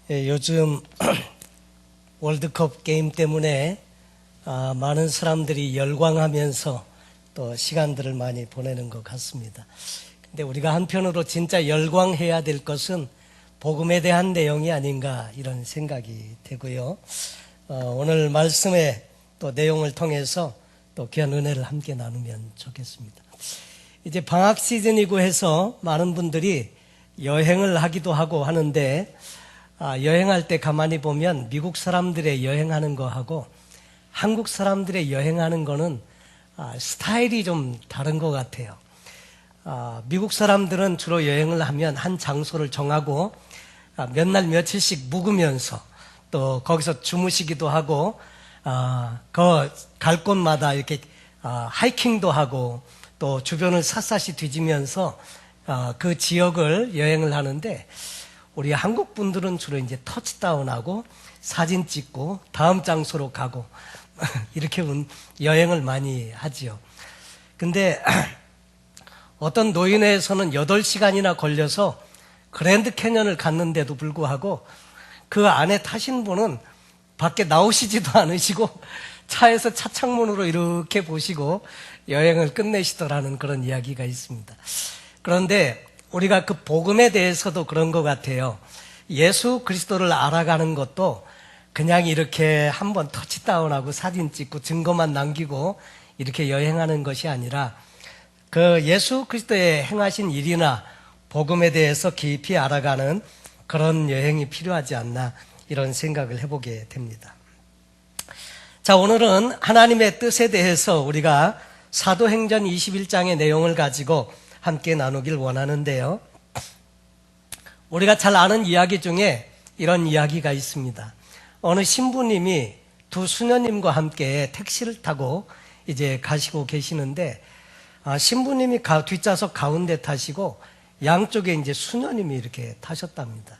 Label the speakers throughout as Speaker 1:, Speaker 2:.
Speaker 1: 요즘 월드컵 게임 때문에 많은 사람들이 열광하면서 또 시간들을 많이 보내는 것 같습니다. 근데 우리가 한편으로 진짜 열광해야 될 것은 복음에 대한 내용이 아닌가 이런 생각이 되고요. 오늘 말씀의 또 내용을 통해서 또 귀한 은혜를 함께 나누면 좋겠습니다. 이제 방학 시즌이고 해서 많은 분들이 여행을 하기도 하고 하는데 여행할 때 가만히 보면 미국 사람들의 여행하는 거하고 한국 사람들의 여행하는 거는 스타일이 좀 다른 것 같아요. 미국 사람들은 주로 여행을 하면 한 장소를 정하고 몇 날 며칠씩 묵으면서 또 거기서 주무시기도 하고 갈 곳마다 이렇게 하이킹도 하고 또 주변을 샅샅이 뒤지면서 그 지역을 여행을 하는데 우리 한국 분들은 주로 이제 터치다운하고 사진 찍고 다음 장소로 가고 이렇게 여행을 많이 하지요. 근데 어떤 노인회에서는 8시간이나 걸려서 그랜드 캐년을 갔는데도 불구하고 그 안에 타신 분은 밖에 나오시지도 않으시고 차에서 차 창문으로 이렇게 보시고 여행을 끝내시더라는 그런 이야기가 있습니다. 그런데 우리가 그 복음에 대해서도 그런 것 같아요. 예수 그리스도를 알아가는 것도 그냥 이렇게 한번 터치다운하고 사진 찍고 증거만 남기고 이렇게 여행하는 것이 아니라 그 예수 그리스도의 행하신 일이나 복음에 대해서 깊이 알아가는 그런 여행이 필요하지 않나 이런 생각을 해보게 됩니다. 자, 오늘은 하나님의 뜻에 대해서 우리가 사도행전 21장의 내용을 가지고 함께 나누길 원하는데요. 우리가 잘 아는 이야기 중에 이런 이야기가 있습니다. 어느 신부님이 두 수녀님과 함께 택시를 타고 이제 가시고 계시는데 신부님이 뒷좌석 가운데 타시고 양쪽에 이제 수녀님이 이렇게 타셨답니다.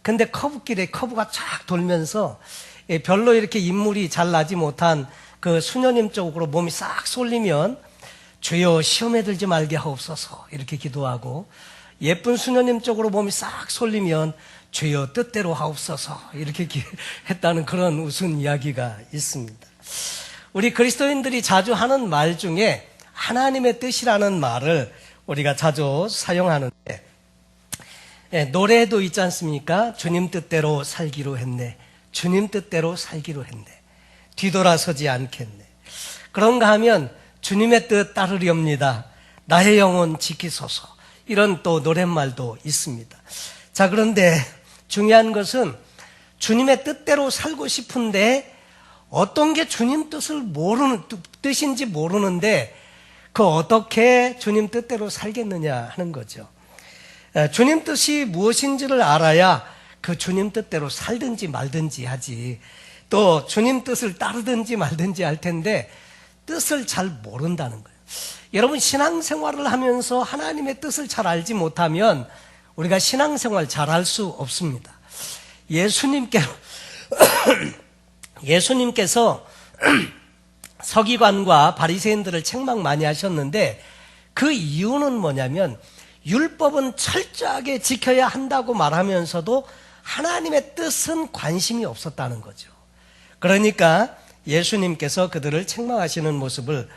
Speaker 1: 근데 커브길에 커브가 쫙 돌면서 별로 이렇게 인물이 잘 나지 못한 그 수녀님 쪽으로 몸이 싹 쏠리면 주여 시험에 들지 말게 하옵소서 이렇게 기도하고 예쁜 수녀님 쪽으로 몸이 싹 쏠리면 주여 뜻대로 하옵소서 이렇게 했다는 그런 웃은 이야기가 있습니다. 우리 그리스도인들이 자주 하는 말 중에 하나님의 뜻이라는 말을 우리가 자주 사용하는데 노래도 있지 않습니까? 주님 뜻대로 살기로 했네. 주님 뜻대로 살기로 했네. 뒤돌아서지 않겠네. 그런가 하면 주님의 뜻 따르렵니다. 나의 영혼 지키소서. 이런 또 노랫말도 있습니다. 자, 그런데 중요한 것은 주님의 뜻대로 살고 싶은데 어떤 게 주님 뜻인지 모르는데 그 어떻게 주님 뜻대로 살겠느냐 하는 거죠. 주님 뜻이 무엇인지를 알아야 그 주님 뜻대로 살든지 말든지 하지 또 주님 뜻을 따르든지 말든지 할 텐데 뜻을 잘 모른다는 거예요. 여러분 신앙생활을 하면서 하나님의 뜻을 잘 알지 못하면 우리가 신앙생활 잘 할 수 없습니다. 예수님께서 서기관과 바리새인들을 책망 많이 하셨는데 그 이유는 뭐냐면 율법은 철저하게 지켜야 한다고 말하면서도 하나님의 뜻은 관심이 없었다는 거죠. 그러니까 예수님께서 그들을 책망하시는 모습을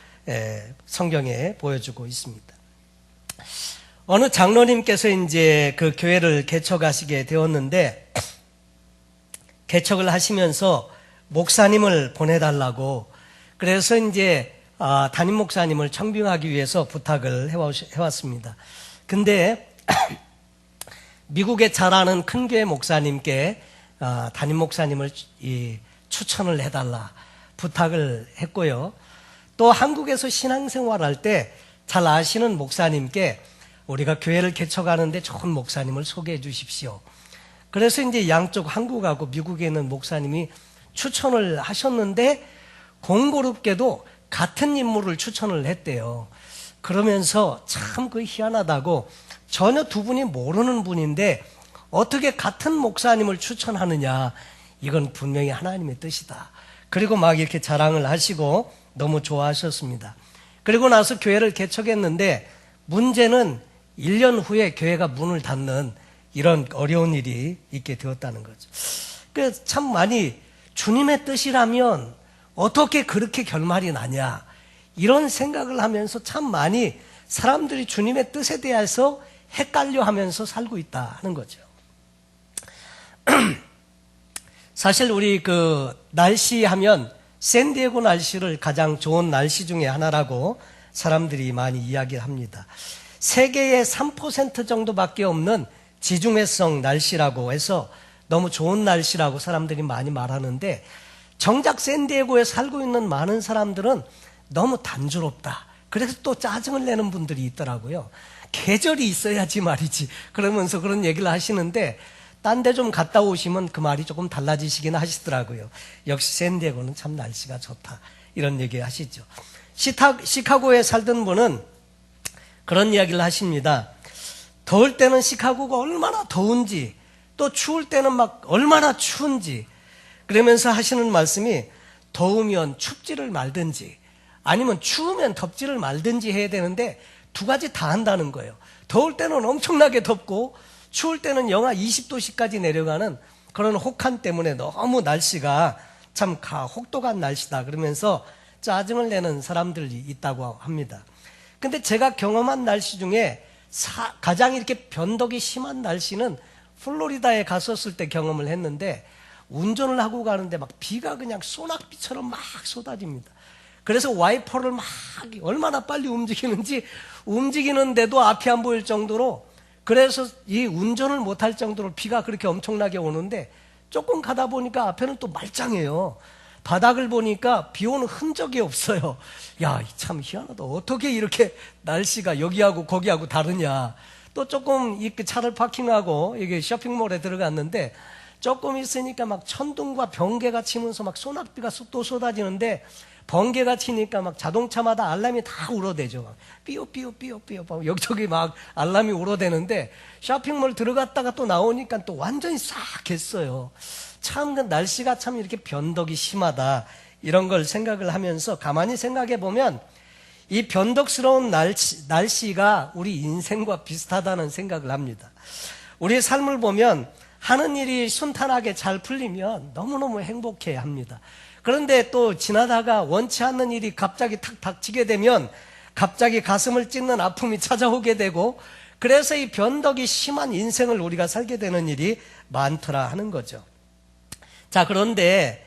Speaker 1: 성경에 보여주고 있습니다. 어느 장로님께서 이제 그 교회를 개척하시게 되었는데 개척을 하시면서 목사님을 보내달라고 그래서 이제 담임 목사님을 청빙하기 위해서 부탁을 해왔습니다. 근데 미국에 잘 아는 큰 교회 목사님께 담임 목사님을 추천을 해달라 부탁을 했고요. 또 한국에서 신앙생활할 때 잘 아시는 목사님께 우리가 교회를 개척하는데 좋은 목사님을 소개해 주십시오. 그래서 이제 양쪽 한국하고 미국에 있는 목사님이 추천을 하셨는데 공교롭게도 같은 인물을 추천을 했대요. 그러면서 참 그 희한하다고 전혀 두 분이 모르는 분인데 어떻게 같은 목사님을 추천하느냐 이건 분명히 하나님의 뜻이다. 그리고 막 이렇게 자랑을 하시고 너무 좋아하셨습니다. 그리고 나서 교회를 개척했는데 문제는 1년 후에 교회가 문을 닫는 이런 어려운 일이 있게 되었다는 거죠. 그 참 많이 주님의 뜻이라면 어떻게 그렇게 결말이 나냐 이런 생각을 하면서 참 많이 사람들이 주님의 뜻에 대해서 헷갈려 하면서 살고 있다 하는 거죠. 사실 우리 그 날씨 하면 샌디에고 날씨를 가장 좋은 날씨 중에 하나라고 사람들이 많이 이야기합니다. 세계의 3% 정도밖에 없는 지중해성 날씨라고 해서 너무 좋은 날씨라고 사람들이 많이 말하는데, 정작 샌디에고에 살고 있는 많은 사람들은 너무 단조롭다, 그래서 또 짜증을 내는 분들이 있더라고요. 계절이 있어야지 말이지 그러면서 그런 얘기를 하시는데, 딴 데 좀 갔다 오시면 그 말이 조금 달라지시긴 하시더라고요. 역시 샌디에고는 참 날씨가 좋다 이런 얘기 하시죠. 시카고에 살던 분은 그런 이야기를 하십니다. 더울 때는 시카고가 얼마나 더운지, 또 추울 때는 막 얼마나 추운지, 그러면서 하시는 말씀이 더우면 춥지를 말든지 아니면 추우면 덥지를 말든지 해야 되는데 두 가지 다 한다는 거예요. 더울 때는 엄청나게 덥고 추울 때는 영하 20도씨까지 내려가는 그런 혹한 때문에 너무 날씨가 참 혹독한 날씨다 그러면서 짜증을 내는 사람들이 있다고 합니다. 근데 제가 경험한 날씨 중에 가장 이렇게 변덕이 심한 날씨는 플로리다에 갔었을 때 경험을 했는데, 운전을 하고 가는데 막 비가 그냥 소낙비처럼 막 쏟아집니다. 그래서 와이퍼를 막 얼마나 빨리 움직이는데도 앞이 안 보일 정도로, 그래서 이 운전을 못할 정도로 비가 그렇게 엄청나게 오는데, 조금 가다 보니까 앞에는 또 말짱해요. 바닥을 보니까 비 오는 흔적이 없어요. 야, 참 희한하다. 어떻게 이렇게 날씨가 여기하고 거기하고 다르냐. 또 조금 이 차를 파킹하고 이게 쇼핑몰에 들어갔는데, 조금 있으니까 막 천둥과 번개가 치면서 막 소낙비가 또 쏟아지는데, 번개가 치니까 막 자동차마다 알람이 다 울어대죠. 막 삐요삐요삐요삐요 여기저기 막 알람이 울어대는데, 쇼핑몰 들어갔다가 또 나오니까 또 완전히 싹 했어요. 참 그 날씨가 참 이렇게 변덕이 심하다 이런 걸 생각을 하면서 가만히 생각해 보면 이 변덕스러운 날씨가 우리 인생과 비슷하다는 생각을 합니다. 우리 삶을 보면 하는 일이 순탄하게 잘 풀리면 너무너무 행복해 합니다. 그런데 또 지나다가 원치 않는 일이 갑자기 탁 닥치게 되면 갑자기 가슴을 찢는 아픔이 찾아오게 되고, 그래서 이 변덕이 심한 인생을 우리가 살게 되는 일이 많더라 하는 거죠. 자, 그런데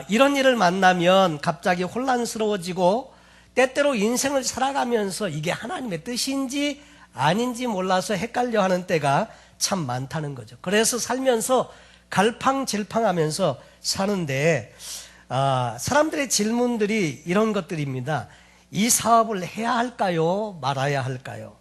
Speaker 1: 이런 일을 만나면 갑자기 혼란스러워지고, 때때로 인생을 살아가면서 이게 하나님의 뜻인지 아닌지 몰라서 헷갈려하는 때가 참 많다는 거죠. 그래서 살면서 갈팡질팡하면서 사는데, 사람들의 질문들이 이런 것들입니다. 이 사업을 해야 할까요? 말아야 할까요?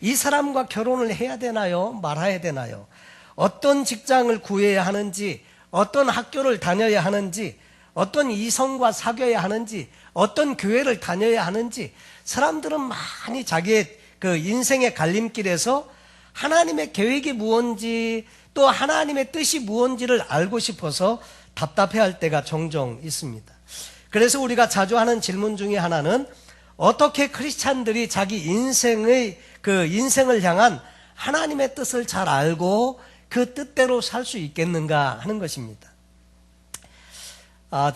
Speaker 1: 이 사람과 결혼을 해야 되나요? 말아야 되나요? 어떤 직장을 구해야 하는지, 어떤 학교를 다녀야 하는지, 어떤 이성과 사귀어야 하는지, 어떤 교회를 다녀야 하는지, 사람들은 많이 자기의 그 인생의 갈림길에서 하나님의 계획이 무엇인지, 또 하나님의 뜻이 무엇인지를 알고 싶어서 답답해할 때가 종종 있습니다. 그래서 우리가 자주 하는 질문 중에 하나는, 어떻게 크리스찬들이 자기 인생을 향한 하나님의 뜻을 잘 알고 그 뜻대로 살 수 있겠는가 하는 것입니다.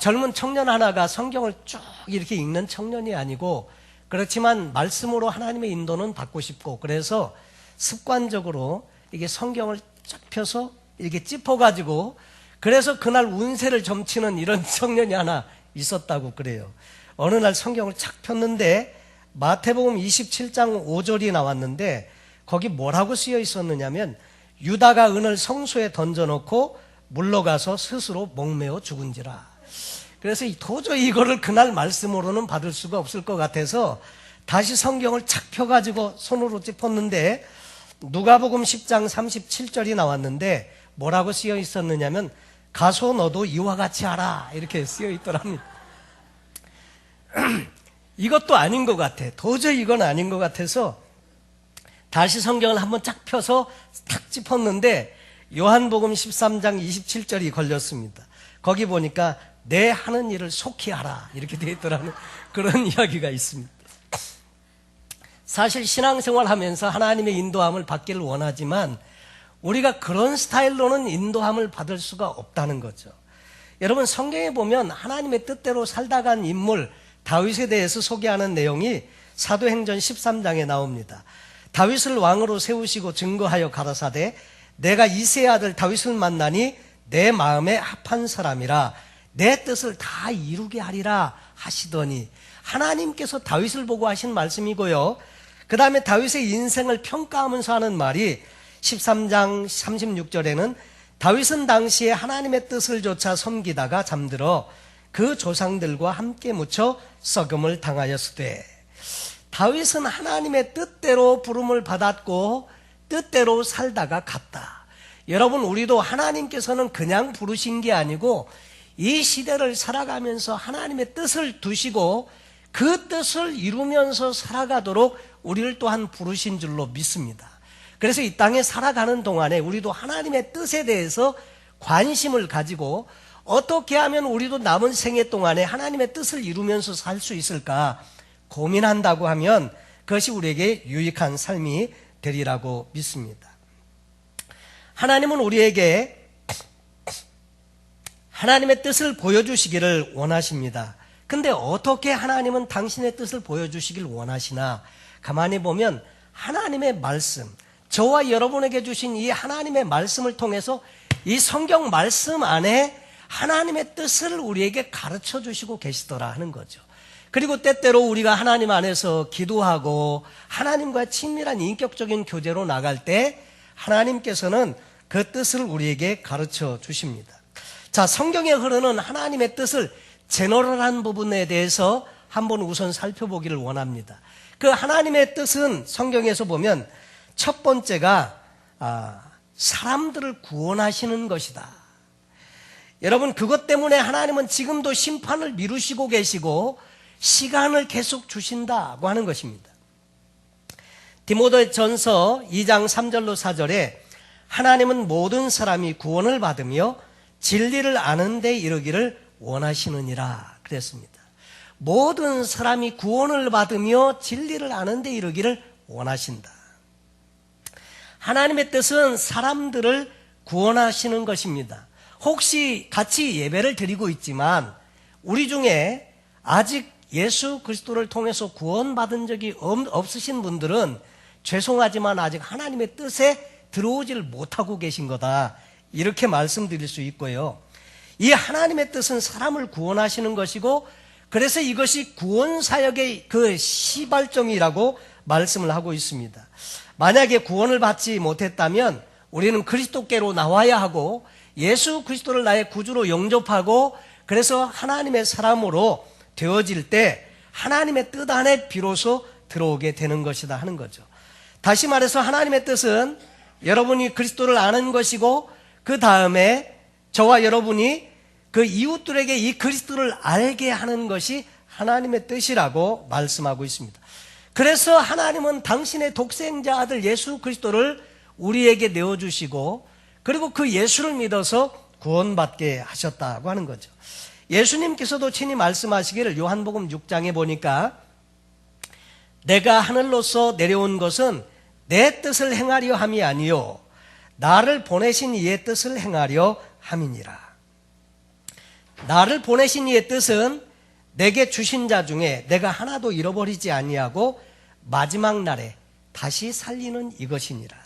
Speaker 1: 젊은 청년 하나가 성경을 쭉 이렇게 읽는 청년이 아니고, 그렇지만 말씀으로 하나님의 인도는 받고 싶고, 그래서 습관적으로 이게 성경을 쫙 펴서 이렇게 짚어가지고, 그래서 그날 운세를 점치는 이런 청년이 하나 있었다고 그래요. 어느 날 성경을 착 폈는데 마태복음 27장 5절이 나왔는데, 거기 뭐라고 쓰여 있었느냐면, 유다가 은을 성소에 던져놓고 물러가서 스스로 목매어 죽은지라. 그래서 도저히 이거를 그날 말씀으로는 받을 수가 없을 것 같아서 다시 성경을 착 펴가지고 손으로 짚었는데, 누가복음 10장 37절이 나왔는데 뭐라고 쓰여 있었느냐면, 가서 너도 이와 같이 하라 이렇게 쓰여 있더랍니다. 이것도 아닌 것 같아. 도저히 이건 아닌 것 같아서 다시 성경을 한번 쫙 펴서 탁 짚었는데, 요한복음 13장 27절이 걸렸습니다. 거기 보니까 내 하는 일을 속히 하라 이렇게 되어 있더라는 그런 이야기가 있습니다. 사실 신앙생활 하면서 하나님의 인도함을 받기를 원하지만, 우리가 그런 스타일로는 인도함을 받을 수가 없다는 거죠. 여러분, 성경에 보면 하나님의 뜻대로 살다 간 인물 다윗에 대해서 소개하는 내용이 사도행전 13장에 나옵니다. 다윗을 왕으로 세우시고 증거하여 가라사대 내가 이새의 아들 다윗을 만나니 내 마음에 합한 사람이라 내 뜻을 다 이루게 하리라 하시더니, 하나님께서 다윗을 보고 하신 말씀이고요. 그 다음에 다윗의 인생을 평가하면서 하는 말이 13장 36절에는 다윗은 당시에 하나님의 뜻을 조차 섬기다가 잠들어 그 조상들과 함께 묻혀 썩음을 당하였으되, 다윗은 하나님의 뜻대로 부름을 받았고 뜻대로 살다가 갔다. 여러분, 우리도 하나님께서는 그냥 부르신 게 아니고 이 시대를 살아가면서 하나님의 뜻을 두시고 그 뜻을 이루면서 살아가도록 우리를 또한 부르신 줄로 믿습니다. 그래서 이 땅에 살아가는 동안에 우리도 하나님의 뜻에 대해서 관심을 가지고 어떻게 하면 우리도 남은 생애 동안에 하나님의 뜻을 이루면서 살 수 있을까 고민한다고 하면 그것이 우리에게 유익한 삶이 되리라고 믿습니다. 하나님은 우리에게 하나님의 뜻을 보여주시기를 원하십니다. 근데 어떻게 하나님은 당신의 뜻을 보여주시길 원하시나? 가만히 보면 하나님의 말씀, 저와 여러분에게 주신 이 하나님의 말씀을 통해서 이 성경 말씀 안에 하나님의 뜻을 우리에게 가르쳐 주시고 계시더라 하는 거죠. 그리고 때때로 우리가 하나님 안에서 기도하고 하나님과 친밀한 인격적인 교제로 나갈 때 하나님께서는 그 뜻을 우리에게 가르쳐 주십니다. 자, 성경에 흐르는 하나님의 뜻을 제너럴한 부분에 대해서 한번 우선 살펴보기를 원합니다. 그 하나님의 뜻은 성경에서 보면 첫 번째가 사람들을 구원하시는 것이다. 여러분, 그것 때문에 하나님은 지금도 심판을 미루시고 계시고 시간을 계속 주신다고 하는 것입니다. 디모데전서 2장 3절로 4절에 하나님은 모든 사람이 구원을 받으며 진리를 아는 데 이르기를 원하시느니라 그랬습니다. 모든 사람이 구원을 받으며 진리를 아는 데 이르기를 원하신다. 하나님의 뜻은 사람들을 구원하시는 것입니다. 혹시 같이 예배를 드리고 있지만 우리 중에 아직 예수 그리스도를 통해서 구원받은 적이 없으신 분들은 죄송하지만 아직 하나님의 뜻에 들어오지를 못하고 계신 거다, 이렇게 말씀드릴 수 있고요. 이 하나님의 뜻은 사람을 구원하시는 것이고, 그래서 이것이 구원사역의 그 시발점이라고 말씀을 하고 있습니다. 만약에 구원을 받지 못했다면 우리는 그리스도께로 나와야 하고 예수 그리스도를 나의 구주로 영접하고 그래서 하나님의 사람으로 되어질 때 하나님의 뜻 안에 비로소 들어오게 되는 것이다 하는 거죠. 다시 말해서 하나님의 뜻은 여러분이 그리스도를 아는 것이고, 그 다음에 저와 여러분이 그 이웃들에게 이 그리스도를 알게 하는 것이 하나님의 뜻이라고 말씀하고 있습니다. 그래서 하나님은 당신의 독생자 아들 예수 그리스도를 우리에게 내어주시고, 그리고 그 예수를 믿어서 구원받게 하셨다고 하는 거죠. 예수님께서도 친히 말씀하시기를 요한복음 6장에 보니까 내가 하늘로서 내려온 것은 내 뜻을 행하려 함이 아니요 나를 보내신 이의 뜻을 행하려 함이니라. 나를 보내신 이의 뜻은 내게 주신 자 중에 내가 하나도 잃어버리지 아니하고 마지막 날에 다시 살리는 이것이니라.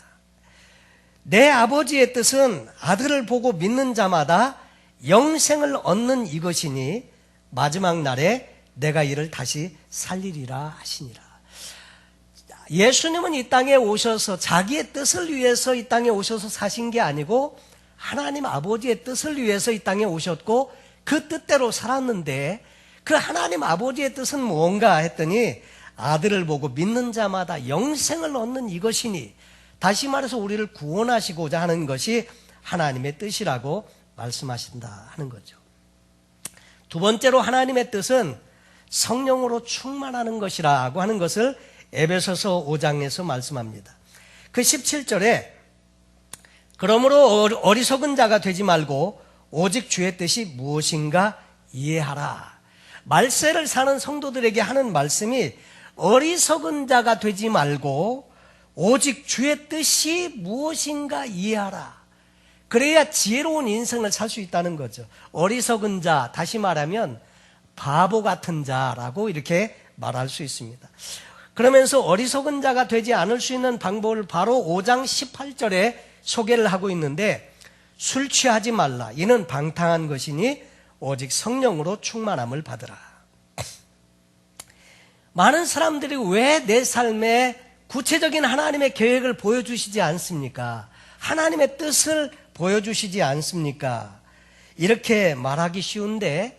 Speaker 1: 내 아버지의 뜻은 아들을 보고 믿는 자마다 영생을 얻는 이것이니 마지막 날에 내가 이를 다시 살리리라 하시니라. 예수님은 이 땅에 오셔서 자기의 뜻을 위해서 이 땅에 오셔서 사신 게 아니고 하나님 아버지의 뜻을 위해서 이 땅에 오셨고 그 뜻대로 살았는데, 그 하나님 아버지의 뜻은 뭔가 했더니 아들을 보고 믿는 자마다 영생을 얻는 이것이니, 다시 말해서 우리를 구원하시고자 하는 것이 하나님의 뜻이라고 말씀하신다 하는 거죠. 두 번째로 하나님의 뜻은 성령으로 충만하는 것이라고 하는 것을 에베소서 5장에서 말씀합니다. 그 17절에 그러므로 어리석은 자가 되지 말고 오직 주의 뜻이 무엇인가 이해하라. 말세를 사는 성도들에게 하는 말씀이 어리석은 자가 되지 말고 오직 주의 뜻이 무엇인가 이해하라. 그래야 지혜로운 인생을 살 수 있다는 거죠. 어리석은 자, 다시 말하면 바보 같은 자라고 이렇게 말할 수 있습니다. 그러면서 어리석은 자가 되지 않을 수 있는 방법을 바로 5장 18절에 소개를 하고 있는데, 술 취하지 말라. 이는 방탕한 것이니 오직 성령으로 충만함을 받으라. 많은 사람들이 왜 내 삶에 구체적인 하나님의 계획을 보여주시지 않습니까? 하나님의 뜻을 보여주시지 않습니까? 이렇게 말하기 쉬운데,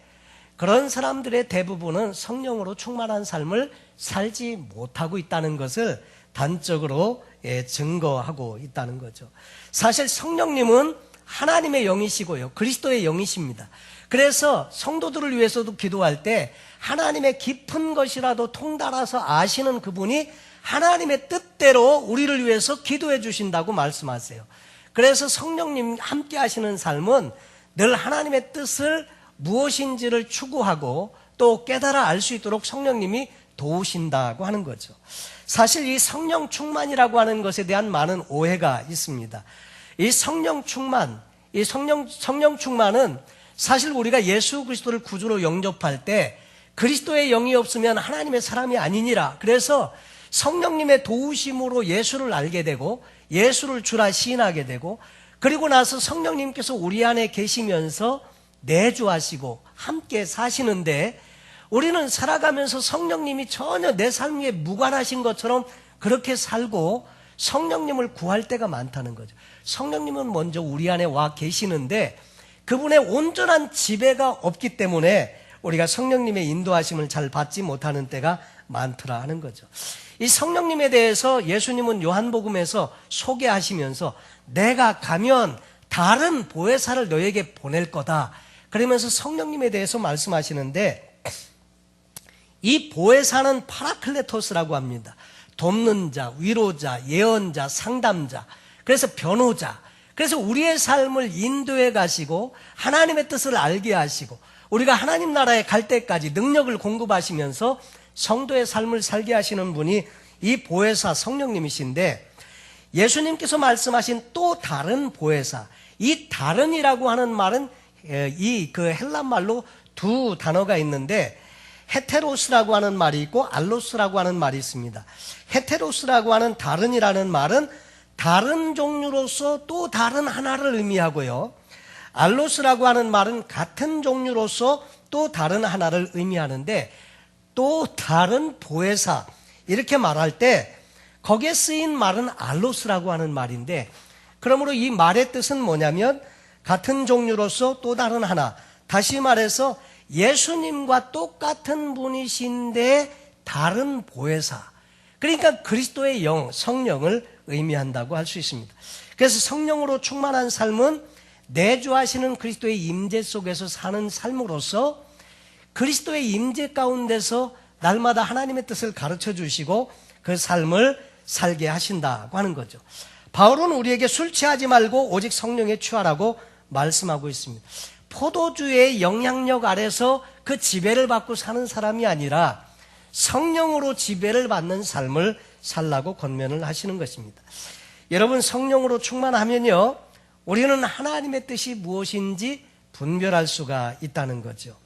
Speaker 1: 그런 사람들의 대부분은 성령으로 충만한 삶을 살지 못하고 있다는 것을 단적으로 증거하고 있다는 거죠. 사실 성령님은 하나님의 영이시고요, 그리스도의 영이십니다. 그래서 성도들을 위해서도 기도할 때 하나님의 깊은 것이라도 통달아서 아시는 그분이 하나님의 뜻대로 우리를 위해서 기도해 주신다고 말씀하세요. 그래서 성령님 함께 하시는 삶은 늘 하나님의 뜻을 무엇인지를 추구하고 또 깨달아 알 수 있도록 성령님이 도우신다고 하는 거죠. 사실 이 성령 충만이라고 하는 것에 대한 많은 오해가 있습니다. 이 성령 충만, 이 성령 충만은 사실 우리가 예수 그리스도를 구주로 영접할 때 그리스도의 영이 없으면 하나님의 사람이 아니니라. 그래서 성령님의 도우심으로 예수를 알게 되고 예수를 주라 시인하게 되고, 그리고 나서 성령님께서 우리 안에 계시면서 내주하시고 함께 사시는데, 우리는 살아가면서 성령님이 전혀 내 삶에 무관하신 것처럼 그렇게 살고 성령님을 구할 때가 많다는 거죠. 성령님은 먼저 우리 안에 와 계시는데 그분의 온전한 지배가 없기 때문에 우리가 성령님의 인도하심을 잘 받지 못하는 때가 많더라 하는 거죠. 이 성령님에 대해서 예수님은 요한복음에서 소개하시면서 내가 가면 다른 보혜사를 너에게 보낼 거다, 그러면서 성령님에 대해서 말씀하시는데, 이 보혜사는 파라클레토스라고 합니다. 돕는 자, 위로자, 예언자, 상담자, 그래서 변호자. 그래서 우리의 삶을 인도해 가시고 하나님의 뜻을 알게 하시고 우리가 하나님 나라에 갈 때까지 능력을 공급하시면서 성도의 삶을 살게 하시는 분이 이 보혜사 성령님이신데, 예수님께서 말씀하신 또 다른 보혜사, 이 다른이라고 하는 말은 이 헬란 말로 두 단어가 있는데, 헤테로스라고 하는 말이 있고 알로스라고 하는 말이 있습니다. 헤테로스라고 하는 다른이라는 말은 다른 종류로서 또 다른 하나를 의미하고요, 알로스라고 하는 말은 같은 종류로서 또 다른 하나를 의미하는데, 또 다른 보혜사 이렇게 말할 때 거기에 쓰인 말은 알로스라고 하는 말인데, 그러므로 이 말의 뜻은 뭐냐면 같은 종류로서 또 다른 하나, 다시 말해서 예수님과 똑같은 분이신데 다른 보혜사, 그러니까 그리스도의 영, 성령을 의미한다고 할 수 있습니다. 그래서 성령으로 충만한 삶은 내주하시는 그리스도의 임재 속에서 사는 삶으로서 그리스도의 임재 가운데서 날마다 하나님의 뜻을 가르쳐 주시고 그 삶을 살게 하신다고 하는 거죠. 바울은 우리에게 술 취하지 말고 오직 성령에 취하라고 말씀하고 있습니다. 포도주의 영향력 아래서 그 지배를 받고 사는 사람이 아니라 성령으로 지배를 받는 삶을 살라고 권면을 하시는 것입니다. 여러분, 성령으로 충만하면요, 우리는 하나님의 뜻이 무엇인지 분별할 수가 있다는 거죠.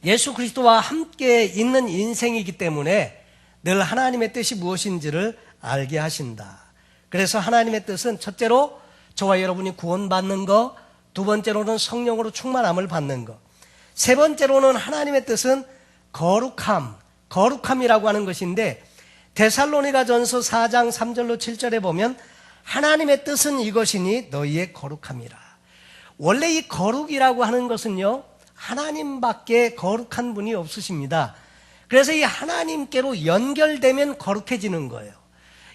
Speaker 1: 예수 그리스도와 함께 있는 인생이기 때문에 늘 하나님의 뜻이 무엇인지를 알게 하신다. 그래서 하나님의 뜻은 첫째로 저와 여러분이 구원받는 것, 두 번째로는 성령으로 충만함을 받는 것, 세 번째로는 하나님의 뜻은 거룩함이라고 하는 것인데, 데살로니가전서 4장 3절로 7절에 보면 하나님의 뜻은 이것이니 너희의 거룩함이라. 원래 이 거룩이라고 하는 것은요, 하나님밖에 거룩한 분이 없으십니다. 그래서 이 하나님께로 연결되면 거룩해지는 거예요.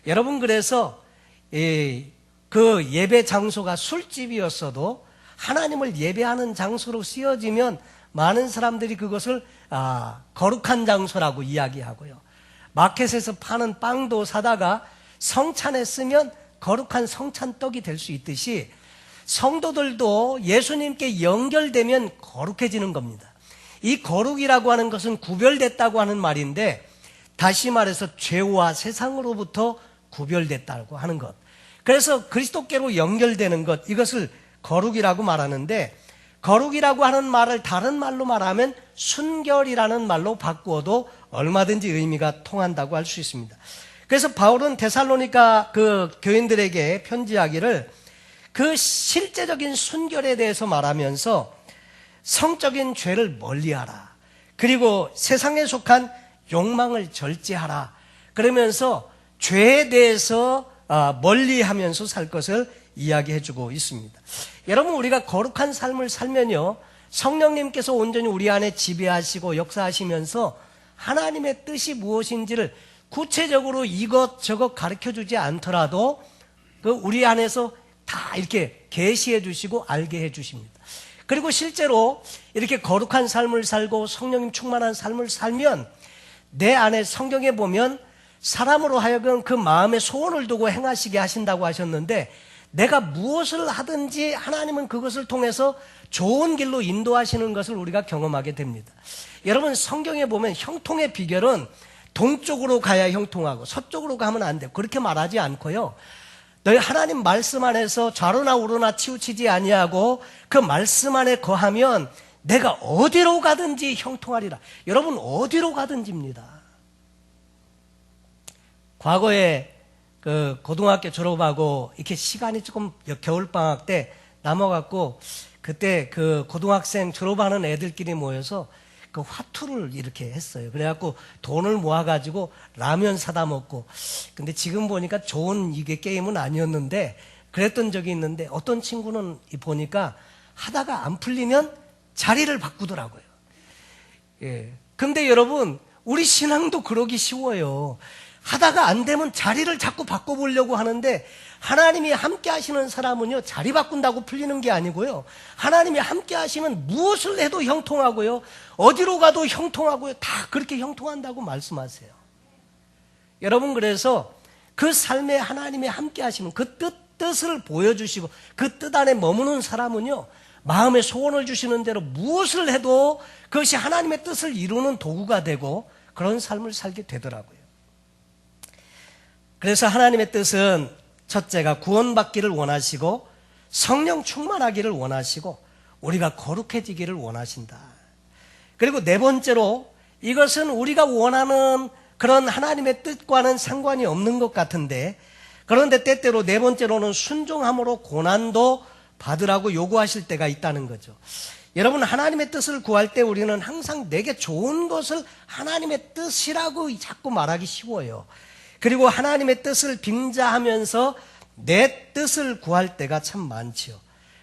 Speaker 1: 여러분, 그래서 그 예배 장소가 술집이었어도 하나님을 예배하는 장소로 쓰여지면 많은 사람들이 그것을 거룩한 장소라고 이야기하고요, 마켓에서 파는 빵도 사다가 성찬에 쓰면 거룩한 성찬떡이 될 수 있듯이 성도들도 예수님께 연결되면 거룩해지는 겁니다. 이 거룩이라고 하는 것은 구별됐다고 하는 말인데, 다시 말해서 죄와 세상으로부터 구별됐다고 하는 것. 그래서 그리스도께로 연결되는 것, 이것을 거룩이라고 말하는데, 거룩이라고 하는 말을 다른 말로 말하면 순결이라는 말로 바꾸어도 얼마든지 의미가 통한다고 할 수 있습니다. 그래서 바울은 데살로니가 그 교인들에게 편지하기를 그 실제적인 순결에 대해서 말하면서 성적인 죄를 멀리하라, 그리고 세상에 속한 욕망을 절제하라, 그러면서 죄에 대해서 멀리하면서 살 것을 이야기해주고 있습니다. 여러분, 우리가 거룩한 삶을 살면요, 성령님께서 온전히 우리 안에 지배하시고 역사하시면서 하나님의 뜻이 무엇인지를 구체적으로 이것저것 가르쳐주지 않더라도 우리 안에서 다 이렇게 계시해 주시고 알게 해 주십니다. 그리고 실제로 이렇게 거룩한 삶을 살고 성령님 충만한 삶을 살면 내 안에 성경에 보면 사람으로 하여금 그 마음의 소원을 두고 행하시게 하신다고 하셨는데, 내가 무엇을 하든지 하나님은 그것을 통해서 좋은 길로 인도하시는 것을 우리가 경험하게 됩니다. 여러분, 성경에 보면 형통의 비결은 동쪽으로 가야 형통하고 서쪽으로 가면 안 돼요. 그렇게 말하지 않고요, 너희 하나님 말씀 안에서 좌로나 우로나 치우치지 아니하고 그 말씀 안에 거하면 내가 어디로 가든지 형통하리라. 여러분, 어디로 가든지입니다. 과거에 그 고등학교 졸업하고 이렇게 시간이 조금 겨울방학 때 남아갖고, 그때 그 고등학생 졸업하는 애들끼리 모여서 그 화투를 이렇게 했어요. 그래갖고 돈을 모아가지고 라면 사다 먹고. 근데 지금 보니까 좋은 이게 게임은 아니었는데 그랬던 적이 있는데, 어떤 친구는 보니까 하다가 안 풀리면 자리를 바꾸더라고요. 예. 근데 여러분, 우리 신앙도 그러기 쉬워요. 하다가 안 되면 자리를 자꾸 바꿔보려고 하는데, 하나님이 함께 하시는 사람은요, 자리 바꾼다고 풀리는 게 아니고요, 하나님이 함께 하시면 무엇을 해도 형통하고요, 어디로 가도 형통하고요, 다 그렇게 형통한다고 말씀하세요. 여러분, 그래서 그 삶에 하나님이 함께 하시는 그 뜻을 보여주시고 그 뜻 안에 머무는 사람은요, 마음의 소원을 주시는 대로 무엇을 해도 그것이 하나님의 뜻을 이루는 도구가 되고 그런 삶을 살게 되더라고요. 그래서 하나님의 뜻은 첫째가 구원받기를 원하시고 성령 충만하기를 원하시고 우리가 거룩해지기를 원하신다. 그리고 네 번째로, 이것은 우리가 원하는 그런 하나님의 뜻과는 상관이 없는 것 같은데, 그런데 때때로 네 번째로는 순종함으로 고난도 받으라고 요구하실 때가 있다는 거죠. 여러분, 하나님의 뜻을 구할 때 우리는 항상 내게 좋은 것을 하나님의 뜻이라고 자꾸 말하기 쉬워요. 그리고 하나님의 뜻을 빙자하면서 내 뜻을 구할 때가 참 많지요.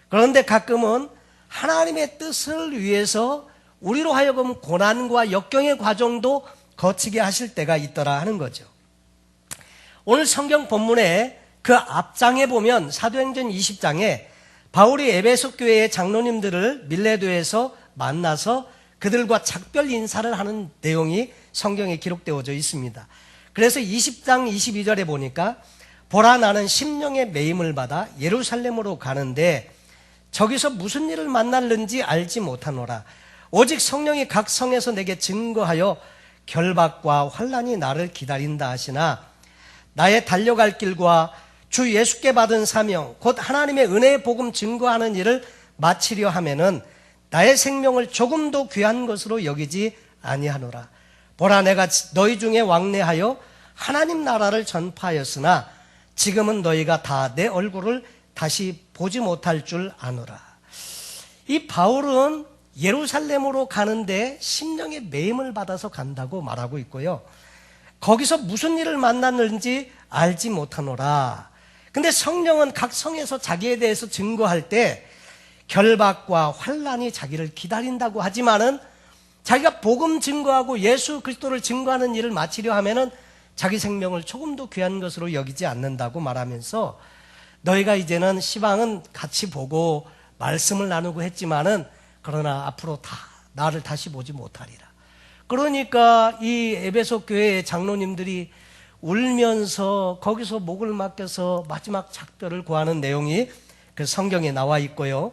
Speaker 1: 그런데 가끔은 하나님의 뜻을 위해서 우리로 하여금 고난과 역경의 과정도 거치게 하실 때가 있더라 하는 거죠. 오늘 성경 본문에 그 앞장에 보면 사도행전 20장에 바울이 에베소 교회의 장로님들을 밀레도에서 만나서 그들과 작별 인사를 하는 내용이 성경에 기록되어져 있습니다. 그래서 20장 22절에 보니까, 보라, 나는 심령의 매임을 받아 예루살렘으로 가는데 저기서 무슨 일을 만날는지 알지 못하노라. 오직 성령이 각 성에서 내게 증거하여 결박과 환난이 나를 기다린다 하시나, 나의 달려갈 길과 주 예수께 받은 사명 곧 하나님의 은혜의 복음 증거하는 일을 마치려 하면은 나의 생명을 조금도 귀한 것으로 여기지 아니하노라. 보라, 내가 너희 중에 왕래하여 하나님 나라를 전파하였으나 지금은 너희가 다 내 얼굴을 다시 보지 못할 줄 아노라. 이 바울은 예루살렘으로 가는데 심령의 매임을 받아서 간다고 말하고 있고요, 거기서 무슨 일을 만났는지 알지 못하노라. 근데 성령은 각 성에서 자기에 대해서 증거할 때 결박과 환난이 자기를 기다린다고 하지만은, 자기가 복음 증거하고 예수 그리스도를 증거하는 일을 마치려 하면은 자기 생명을 조금도 귀한 것으로 여기지 않는다고 말하면서, 너희가 이제는 시방은 같이 보고 말씀을 나누고 했지만은 그러나 앞으로 다 나를 다시 보지 못하리라. 그러니까 이 에베소 교회의 장로님들이 울면서 거기서 목을 맡겨서 마지막 작별을 구하는 내용이 그 성경에 나와 있고요.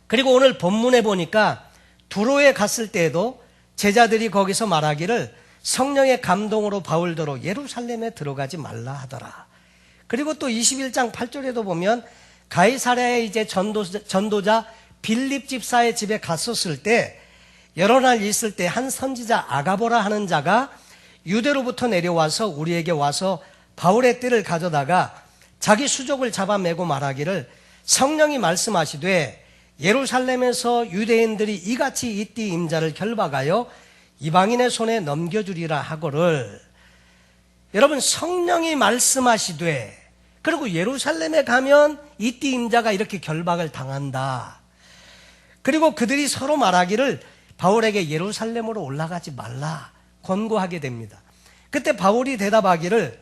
Speaker 1: 그리고 오늘 본문에 보니까 두로에 갔을 때에도 제자들이 거기서 말하기를, 성령의 감동으로 바울더러 예루살렘에 들어가지 말라 하더라. 그리고 또 21장 8절에도 보면 가이사랴에 이제 전도자 빌립 집사의 집에 갔었을 때 여러 날 있을 때 한 선지자 아가보라 하는 자가 유대로부터 내려와서 우리에게 와서 바울의 띠를 가져다가 자기 수족을 잡아매고 말하기를 성령이 말씀하시되 예루살렘에서 유대인들이 이같이 이 띠 임자를 결박하여 이방인의 손에 넘겨주리라 하거를. 여러분, 성령이 말씀하시되 그리고 예루살렘에 가면 이 띠 임자가 이렇게 결박을 당한다. 그리고 그들이 서로 말하기를 바울에게 예루살렘으로 올라가지 말라 권고하게 됩니다. 그때 바울이 대답하기를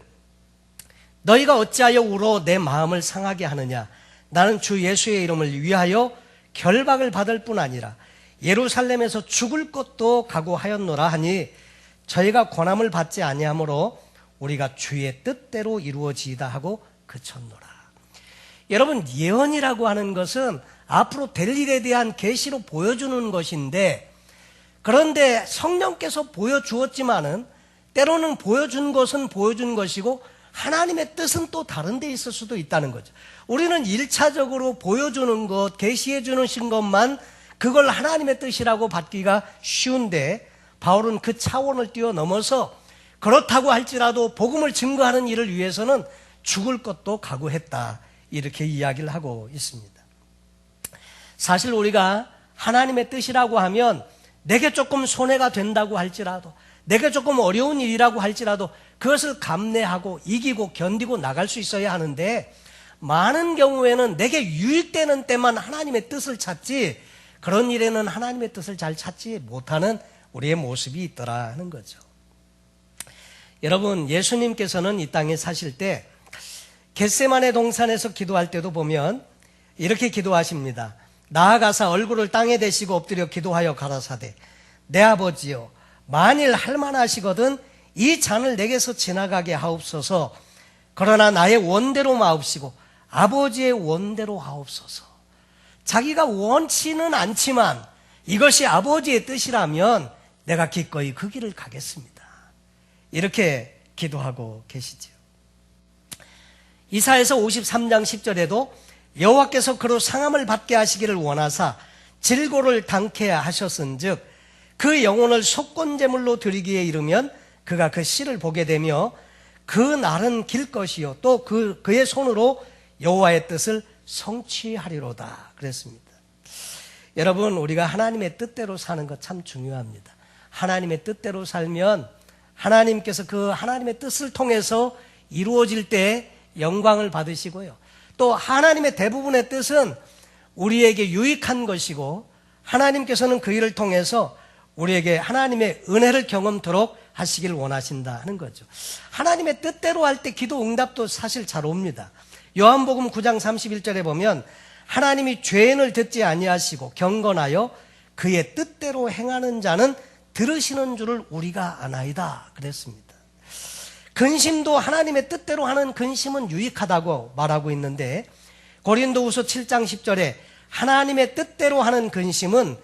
Speaker 1: 너희가 어찌하여 울어 내 마음을 상하게 하느냐. 나는 주 예수의 이름을 위하여 결박을 받을 뿐 아니라 예루살렘에서 죽을 것도 각오하였노라 하니 저희가 권함을 받지 아니하므로 우리가 주의 뜻대로 이루어지이다 하고 그쳤노라. 여러분, 예언이라고 하는 것은 앞으로 될 일에 대한 계시로 보여주는 것인데, 그런데 성령께서 보여주었지만은 때로는 보여준 것은 보여준 것이고 하나님의 뜻은 또 다른 데 있을 수도 있다는 거죠. 우리는 1차적으로 보여주는 것, 계시해 주신 것만 그걸 하나님의 뜻이라고 받기가 쉬운데 바울은 그 차원을 뛰어넘어서 그렇다고 할지라도 복음을 증거하는 일을 위해서는 죽을 것도 각오했다, 이렇게 이야기를 하고 있습니다. 사실 우리가 하나님의 뜻이라고 하면 내게 조금 손해가 된다고 할지라도, 내게 조금 어려운 일이라고 할지라도 그것을 감내하고 이기고 견디고 나갈 수 있어야 하는데, 많은 경우에는 내게 유익되는 때만 하나님의 뜻을 찾지 그런 일에는 하나님의 뜻을 잘 찾지 못하는 우리의 모습이 있더라 하는 거죠. 여러분, 예수님께서는 이 땅에 사실 때 겟세마네 동산에서 기도할 때도 보면 이렇게 기도하십니다. 나아가사 얼굴을 땅에 대시고 엎드려 기도하여 가라사대 내 아버지여, 만일 할만하시거든 이 잔을 내게서 지나가게 하옵소서. 그러나 나의 원대로 마옵시고 아버지의 원대로 하옵소서. 자기가 원치는 않지만 이것이 아버지의 뜻이라면 내가 기꺼이 그 길을 가겠습니다, 이렇게 기도하고 계시지요. 이사야서 53장 10절에도 여호와께서 그로 상함을 받게 하시기를 원하사 질고를 당케 하셨은즉 그 영혼을 속건제물로 드리기에 이르면 그가 그 씨를 보게 되며 그 날은 길 것이요 또 그의 손으로 여호와의 뜻을 성취하리로다 그랬습니다. 여러분, 우리가 하나님의 뜻대로 사는 것 참 중요합니다. 하나님의 뜻대로 살면 하나님께서 그 하나님의 뜻을 통해서 이루어질 때 영광을 받으시고요, 또 하나님의 대부분의 뜻은 우리에게 유익한 것이고 하나님께서는 그 일을 통해서 우리에게 하나님의 은혜를 경험토록 하시길 원하신다 하는 거죠. 하나님의 뜻대로 할 때 기도 응답도 사실 잘 옵니다. 요한복음 9장 31절에 보면 하나님이 죄인을 듣지 아니하시고 경건하여 그의 뜻대로 행하는 자는 들으시는 줄을 우리가 아나이다 그랬습니다. 근심도 하나님의 뜻대로 하는 근심은 유익하다고 말하고 있는데, 고린도후서 7장 10절에 하나님의 뜻대로 하는 근심은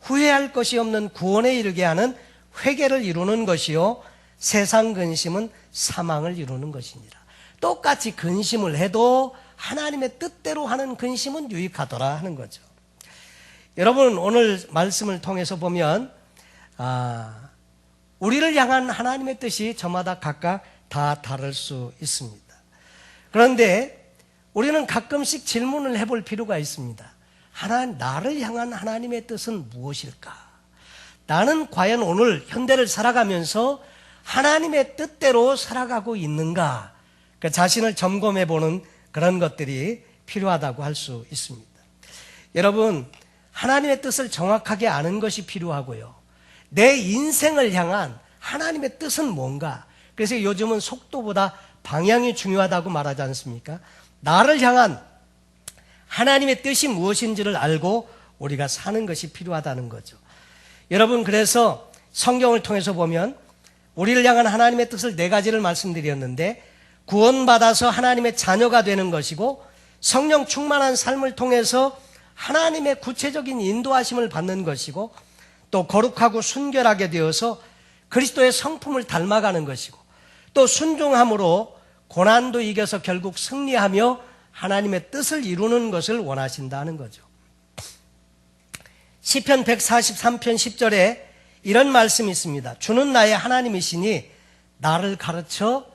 Speaker 1: 후회할 것이 없는 구원에 이르게 하는 회개를 이루는 것이요 세상 근심은 사망을 이루는 것이니라. 똑같이 근심을 해도 하나님의 뜻대로 하는 근심은 유익하더라 하는 거죠. 여러분, 오늘 말씀을 통해서 보면 우리를 향한 하나님의 뜻이 저마다 각각 다 다를 수 있습니다. 그런데 우리는 가끔씩 질문을 해볼 필요가 있습니다. 나를 향한 하나님의 뜻은 무엇일까? 나는 과연 오늘 현대를 살아가면서 하나님의 뜻대로 살아가고 있는가? 그 자신을 점검해보는 그런 것들이 필요하다고 할 수 있습니다. 여러분, 하나님의 뜻을 정확하게 아는 것이 필요하고요, 내 인생을 향한 하나님의 뜻은 뭔가. 그래서 요즘은 속도보다 방향이 중요하다고 말하지 않습니까? 나를 향한 하나님의 뜻이 무엇인지를 알고 우리가 사는 것이 필요하다는 거죠. 여러분, 그래서 성경을 통해서 보면 우리를 향한 하나님의 뜻을 4가지를 말씀드렸는데, 구원받아서 하나님의 자녀가 되는 것이고, 성령 충만한 삶을 통해서 하나님의 구체적인 인도하심을 받는 것이고, 또 거룩하고 순결하게 되어서 그리스도의 성품을 닮아가는 것이고, 또 순종함으로 고난도 이겨서 결국 승리하며 하나님의 뜻을 이루는 것을 원하신다는 거죠. 시편 143편 10절에 이런 말씀이 있습니다. 주는 나의 하나님이시니 나를 가르쳐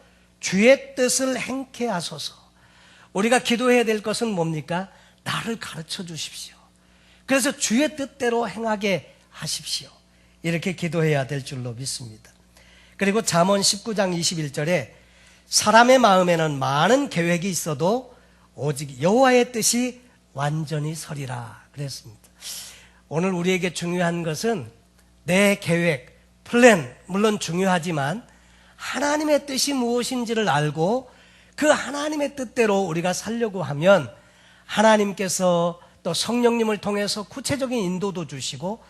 Speaker 1: 주의 뜻을 행케 하소서. 우리가 기도해야 될 것은 뭡니까? 나를 가르쳐 주십시오. 그래서 주의 뜻대로 행하게 하십시오. 이렇게 기도해야 될 줄로 믿습니다. 그리고 잠언 19장 21절에 사람의 마음에는 많은 계획이 있어도 오직 여호와의 뜻이 완전히 서리라 그랬습니다. 오늘 우리에게 중요한 것은 내 계획, 플랜 물론 중요하지만 하나님의 뜻이 무엇인지를 알고 그 하나님의 뜻대로 우리가 살려고 하면 하나님께서 또 성령님을 통해서 구체적인 인도도 주시고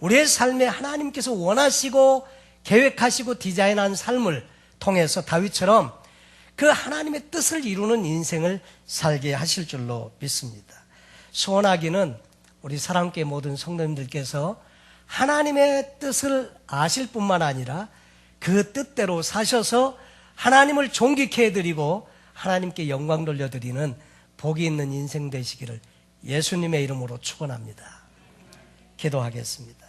Speaker 1: 우리의 삶에 하나님께서 원하시고 계획하시고 디자인한 삶을 통해서 다윗처럼 그 하나님의 뜻을 이루는 인생을 살게 하실 줄로 믿습니다. 소원하기는 우리 사랑교회 모든 성도님들께서 하나님의 뜻을 아실 뿐만 아니라 그 뜻대로 사셔서 하나님을 존귀케 해드리고 하나님께 영광 돌려드리는 복이 있는 인생 되시기를 예수님의 이름으로 축원합니다. 기도하겠습니다.